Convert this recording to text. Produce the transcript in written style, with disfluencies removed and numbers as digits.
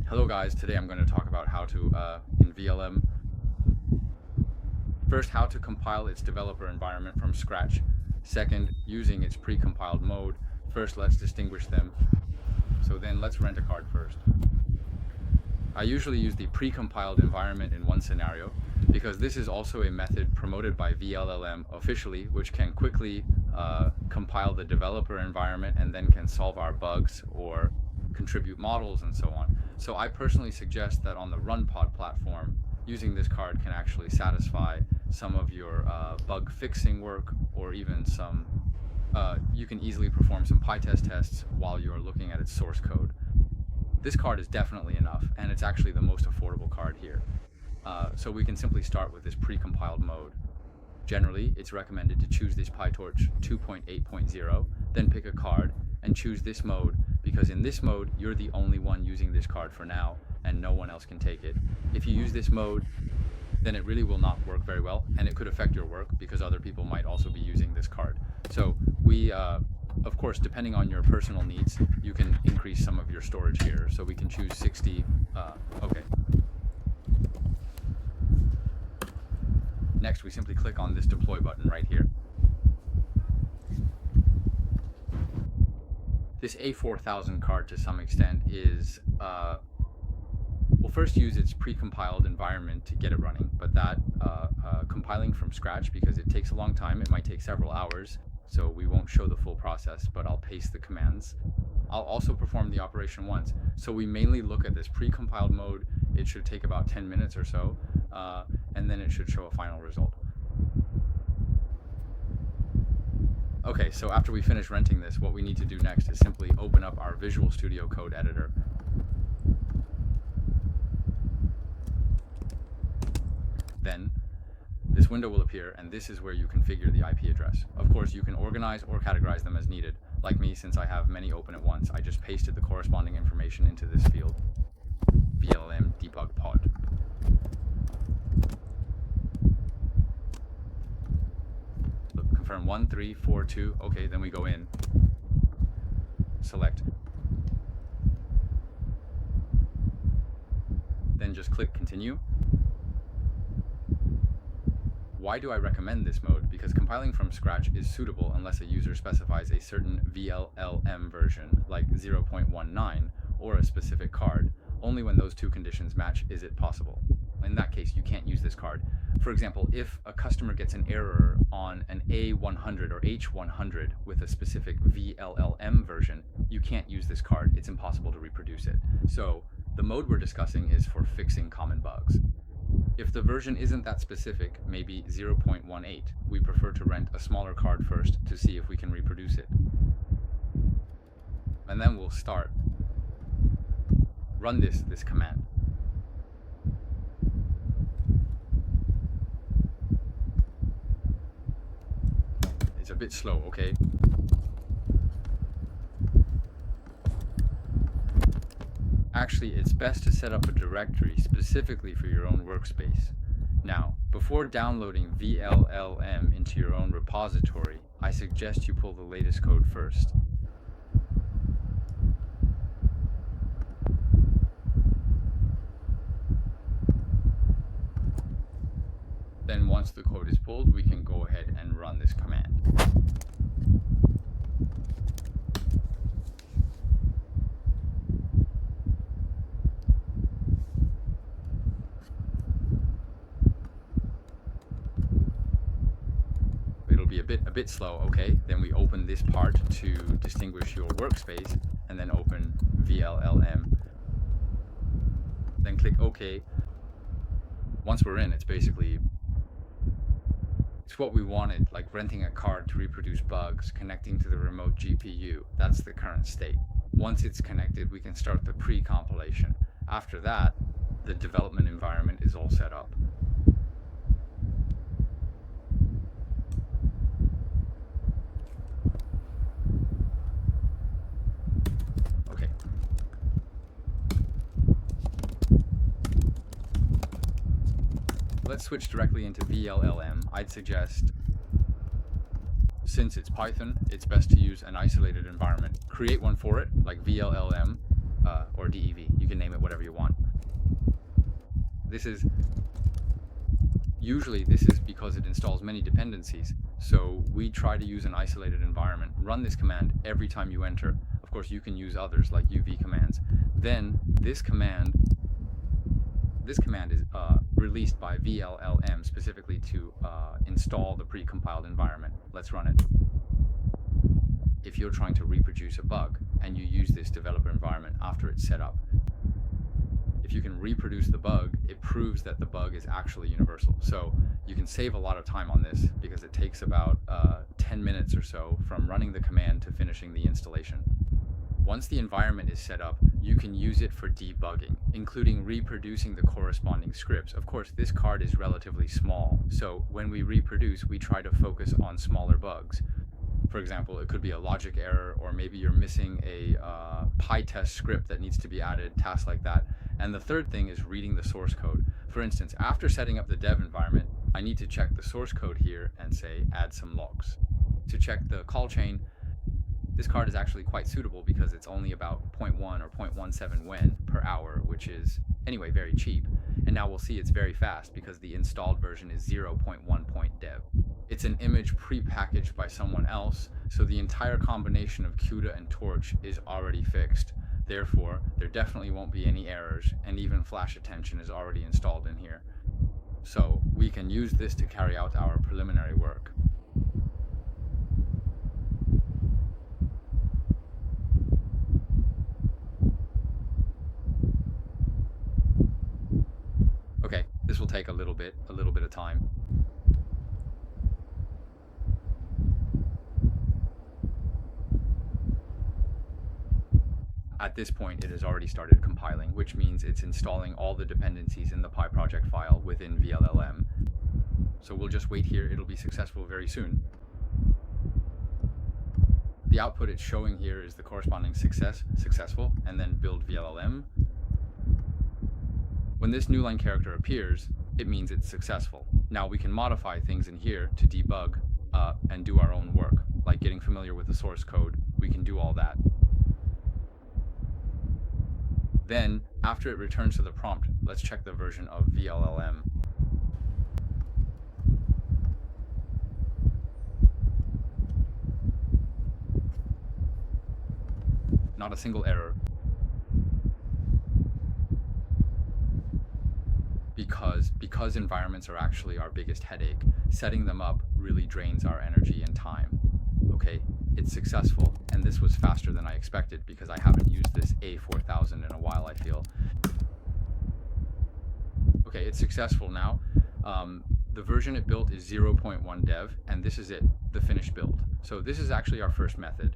Hello guys, today I'm going to talk about how to, in vLLM, first how to compile its developer environment from scratch. Second, using its pre-compiled mode. First, let's distinguish them. So then let's rent a card first. I usually use the pre-compiled environment in one scenario because this is also a method promoted by vLLM officially, which can quickly compile the developer environment and then can solve our bugs or contribute models and so on. So I personally suggest that on the RunPod platform, using this card can actually satisfy some of your bug fixing work, or even some, you can easily perform some PyTest tests while you're looking at its source code. This card is definitely enough, and it's actually the most affordable card here. So we can simply start with this pre-compiled mode. Generally, it's recommended to choose this PyTorch 2.8.0, then pick a card and choose this mode, because in this mode, you're the only one using this card for now, and no one else can take it. If you use this mode, then it really will not work very well, and it could affect your work because other people might also be using this card. So we, of course, depending on your personal needs, you can increase some of your storage here. So we can choose 60, okay. Next, we simply click on this deploy button right here. This A4000 card, to some extent, is, we'll first use its pre-compiled environment to get it running, but that compiling from scratch, because it takes a long time, it might take several hours, so we won't show the full process, but I'll paste the commands. I'll also perform the operation once. So we mainly look at this pre-compiled mode. It should take about 10 minutes or so, and then it should show a final result. Okay, so after we finish renting this, what we need to do next is simply open up our Visual Studio Code editor. Then this window will appear, and this is where you configure the IP address. Of course, you can organize or categorize them as needed. Like me, since I have many open at once, I just pasted the corresponding information into this field. vLLM debug pod. Confirm 1342. Okay, then we go in, select, then just click continue. Why do I recommend this mode? Because compiling from scratch is suitable unless a user specifies a certain vLLM version, like 0.19, or a specific card. Only when those two conditions match is it possible. In that case, you can't use this card. For example, if a customer gets an error on an A100 or H100 with a specific vLLM version, you can't use this card. It's impossible to reproduce it. So the mode we're discussing is for fixing common bugs. If the version isn't that specific, maybe 0.18, we prefer to rent a smaller card first to see if we can reproduce it. And then we'll start. Run this command. It's a bit slow, okay? Actually, it's best to set up a directory specifically for your own workspace. Now, before downloading vLLM into your own repository, I suggest you pull the latest code first. Then once the code is pulled, we can go ahead and run this command. It'll be a bit slow, okay? Then we open this part to distinguish your workspace, and then open vLLM. Then click OK. Once we're in, it's what we wanted, like renting a card to reproduce bugs, connecting to the remote GPU. That's the current state. Once it's connected, we can start the pre-compilation. After that, the development environment is all set up. Okay. Let's switch directly into vLLM. I'd suggest, since it's Python, it's best to use an isolated environment. Create one for it, like vLLM or DEV. You can name it whatever you want. This is because it installs many dependencies. So we try to use an isolated environment. Run this command every time you enter. Of course, you can use others like UV commands. Then this command is released by vLLM specifically to install the pre-compiled environment. Let's run it. If you're trying to reproduce a bug and you use this developer environment after it's set up, if you can reproduce the bug, it proves that the bug is actually universal. So you can save a lot of time on this because it takes about 10 minutes or so from running the command to finishing the installation. Once the environment is set up, you can use it for debugging, including reproducing the corresponding scripts. Of course, this card is relatively small, so when we reproduce, we try to focus on smaller bugs. For example, it could be a logic error, or maybe you're missing a PyTest script that needs to be added, tasks like that. And the third thing is reading the source code. For instance, after setting up the dev environment, I need to check the source code here and say, add some logs. To check the call chain, this card is actually quite suitable because it's only about 0.1 or 0.17 when per hour, which is anyway very cheap. And now we'll see it's very fast because the installed version is 0.1.dev. It's an image pre-packaged by someone else, so the entire combination of CUDA and Torch is already fixed. Therefore, there definitely won't be any errors, and even flash attention is already installed in here. So we can use this to carry out our preliminary work. Okay, this will take a little bit of time. At this point, it has already started compiling, which means it's installing all the dependencies in the PyProject file within vLLM. So we'll just wait here. It'll be successful very soon. The output it's showing here is the corresponding successful, and then build vLLM. When this new line character appears, it means it's successful. Now we can modify things in here to debug and do our own work, like getting familiar with the source code. We can do all that. Then, after it returns to the prompt, let's check the version of vLLM. Not a single error. Because environments are actually our biggest headache, setting them up really drains our energy and time. Okay, it's successful, and this was faster than I expected because I haven't used this A4000 in a while, I feel. Okay, it's successful now. The version it built is 0.1 dev, and this is it, the finished build. So this is actually our first method.